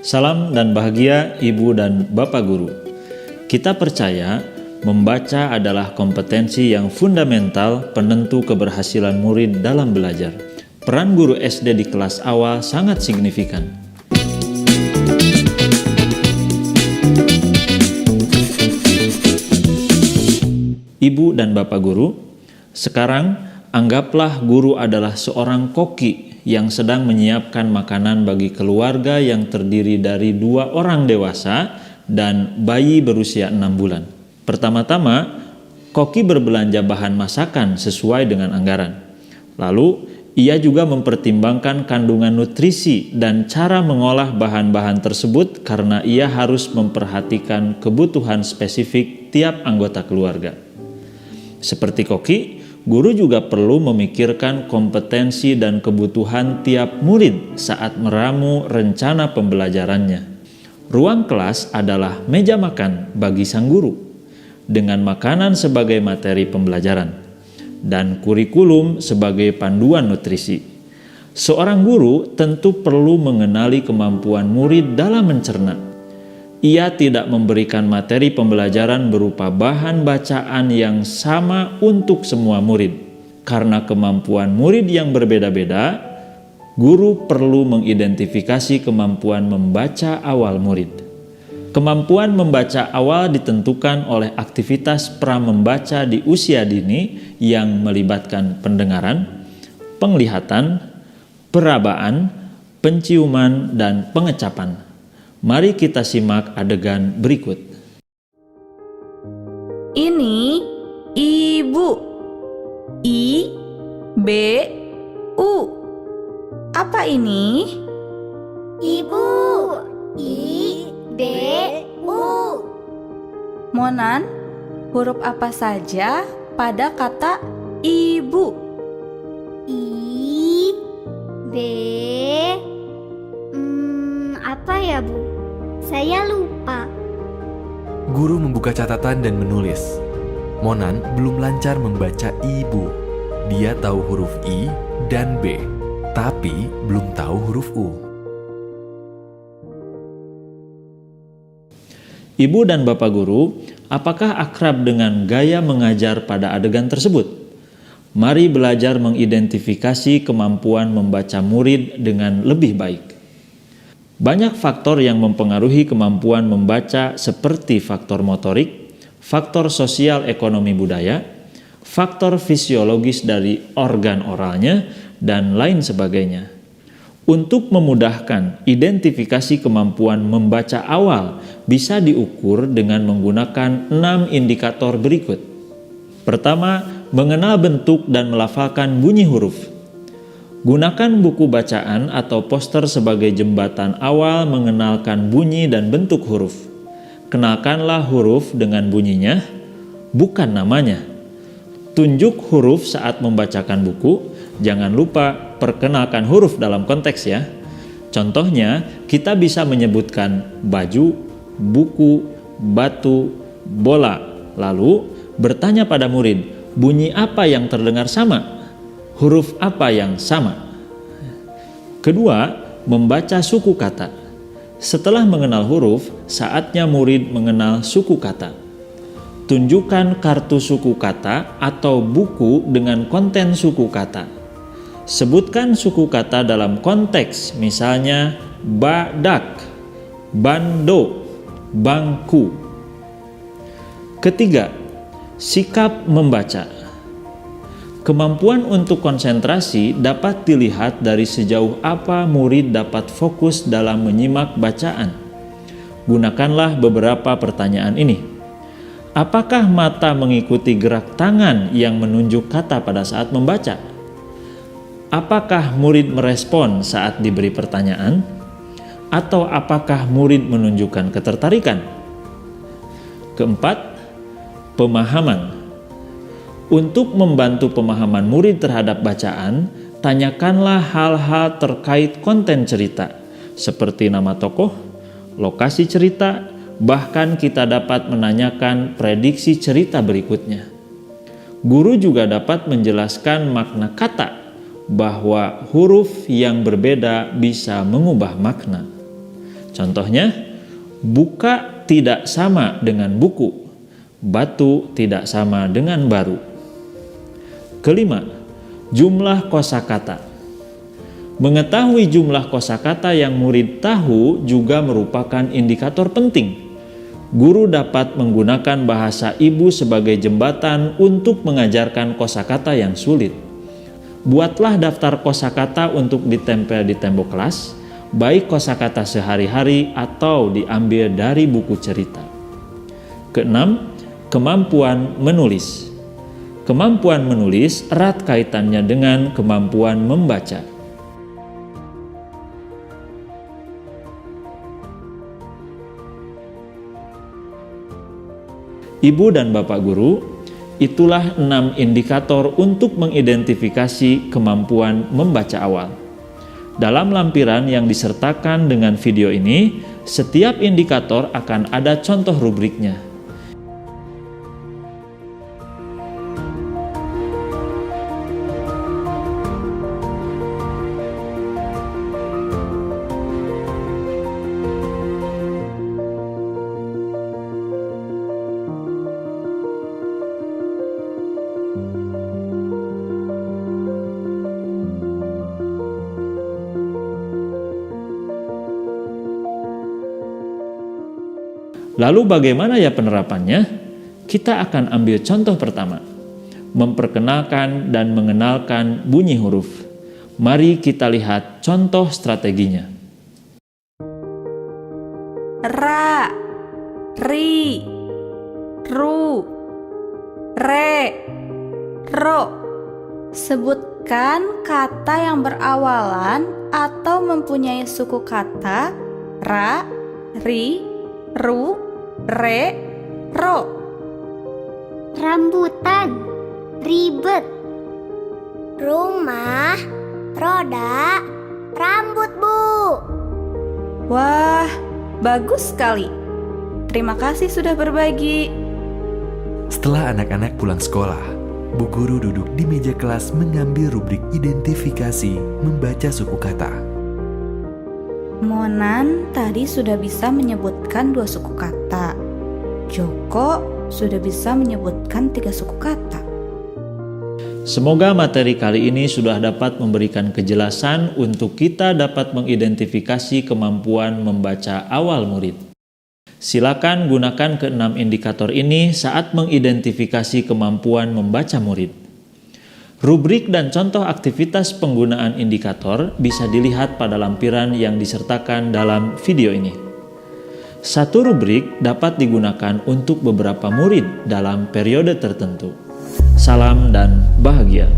Salam dan bahagia Ibu dan Bapak Guru. Kita percaya membaca adalah kompetensi yang fundamental penentu keberhasilan murid dalam belajar. Peran guru SD di kelas awal sangat signifikan. Ibu dan Bapak Guru, sekarang anggaplah guru adalah seorang koki yang sedang menyiapkan makanan bagi keluarga yang terdiri dari 2 orang dewasa dan bayi berusia 6 bulan. Pertama-tama, koki berbelanja bahan masakan sesuai dengan anggaran. Lalu, ia juga mempertimbangkan kandungan nutrisi dan cara mengolah bahan-bahan tersebut karena ia harus memperhatikan kebutuhan spesifik tiap anggota keluarga. Seperti koki, guru juga perlu memikirkan kompetensi dan kebutuhan tiap murid saat meramu rencana pembelajarannya. Ruang kelas adalah meja makan bagi sang guru, dengan makanan sebagai materi pembelajaran, dan kurikulum sebagai panduan nutrisi. Seorang guru tentu perlu mengenali kemampuan murid dalam mencerna. Ia tidak memberikan materi pembelajaran berupa bahan bacaan yang sama untuk semua murid. Karena kemampuan murid yang berbeda-beda, guru perlu mengidentifikasi kemampuan membaca awal murid. Kemampuan membaca awal ditentukan oleh aktivitas pramembaca di usia dini yang melibatkan pendengaran, penglihatan, perabaan, penciuman, dan pengecapan. Mari kita simak adegan berikut. Ini ibu. I, B, U. Apa ini? Ibu. I, B, U. Monan, huruf apa saja pada kata ibu? I, B. Apa ya, Bu? Saya lupa. Guru membuka catatan dan menulis. Monan belum lancar membaca ibu. Dia tahu huruf I dan B, tapi belum tahu huruf U. Ibu dan Bapak Guru, apakah akrab dengan gaya mengajar pada adegan tersebut? Mari belajar mengidentifikasi kemampuan membaca murid dengan lebih baik. Banyak faktor yang mempengaruhi kemampuan membaca seperti faktor motorik, faktor sosial ekonomi budaya, faktor fisiologis dari organ oralnya, dan lain sebagainya. Untuk memudahkan identifikasi kemampuan membaca awal bisa diukur dengan menggunakan 6 indikator berikut. Pertama, mengenal bentuk dan melafalkan bunyi huruf. Gunakan buku bacaan atau poster sebagai jembatan awal mengenalkan bunyi dan bentuk huruf. Kenalkanlah huruf dengan bunyinya, bukan namanya. Tunjuk huruf saat membacakan buku. Jangan lupa perkenalkan huruf dalam konteks ya. Contohnya, kita bisa menyebutkan baju, buku, batu, bola. Lalu bertanya pada murid, bunyi apa yang terdengar sama? Huruf apa yang sama? Kedua, membaca suku kata. Setelah mengenal huruf, saatnya murid mengenal suku kata. Tunjukkan kartu suku kata atau buku dengan konten suku kata. Sebutkan suku kata dalam konteks, misalnya badak, bando, bangku. Ketiga, sikap membaca. Kemampuan untuk konsentrasi dapat dilihat dari sejauh apa murid dapat fokus dalam menyimak bacaan. Gunakanlah beberapa pertanyaan ini. Apakah mata mengikuti gerak tangan yang menunjuk kata pada saat membaca? Apakah murid merespon saat diberi pertanyaan? Atau apakah murid menunjukkan ketertarikan? Keempat, pemahaman. Untuk membantu pemahaman murid terhadap bacaan, tanyakanlah hal-hal terkait konten cerita, seperti nama tokoh, lokasi cerita, bahkan kita dapat menanyakan prediksi cerita berikutnya. Guru juga dapat menjelaskan makna kata, bahwa huruf yang berbeda bisa mengubah makna. Contohnya, buka tidak sama dengan buku, batu tidak sama dengan baru. Kelima, jumlah kosakata. Mengetahui jumlah kosakata yang murid tahu juga merupakan indikator penting. Guru dapat menggunakan bahasa ibu sebagai jembatan untuk mengajarkan kosakata yang sulit. Buatlah daftar kosakata untuk ditempel di tembok kelas, baik kosakata sehari-hari atau diambil dari buku cerita. Keenam, kemampuan menulis. Kemampuan menulis erat kaitannya dengan kemampuan membaca. Ibu dan Bapak Guru, itulah 6 indikator untuk mengidentifikasi kemampuan membaca awal. Dalam lampiran yang disertakan dengan video ini, setiap indikator akan ada contoh rubriknya. Lalu bagaimana ya penerapannya? Kita akan ambil contoh pertama, memperkenalkan dan mengenalkan bunyi huruf. Mari kita lihat contoh strateginya. Ra, ri, ru, re, ro. Sebutkan kata yang berawalan atau mempunyai suku kata ra, ri, ru, re, ro. Rambutan, ribet. Rumah, roda, rambut, Bu. Wah, bagus sekali. Terima kasih sudah berbagi. Setelah anak-anak pulang sekolah, Bu Guru duduk di meja kelas mengambil rubrik identifikasi membaca suku kata. Monan tadi sudah bisa menyebutkan 2 suku kata. Joko sudah bisa menyebutkan 3 suku kata. Semoga materi kali ini sudah dapat memberikan kejelasan untuk kita dapat mengidentifikasi kemampuan membaca awal murid. Silakan gunakan ke-6 indikator ini saat mengidentifikasi kemampuan membaca murid. Rubrik dan contoh aktivitas penggunaan indikator bisa dilihat pada lampiran yang disertakan dalam video ini. Satu rubrik dapat digunakan untuk beberapa murid dalam periode tertentu. Salam dan bahagia.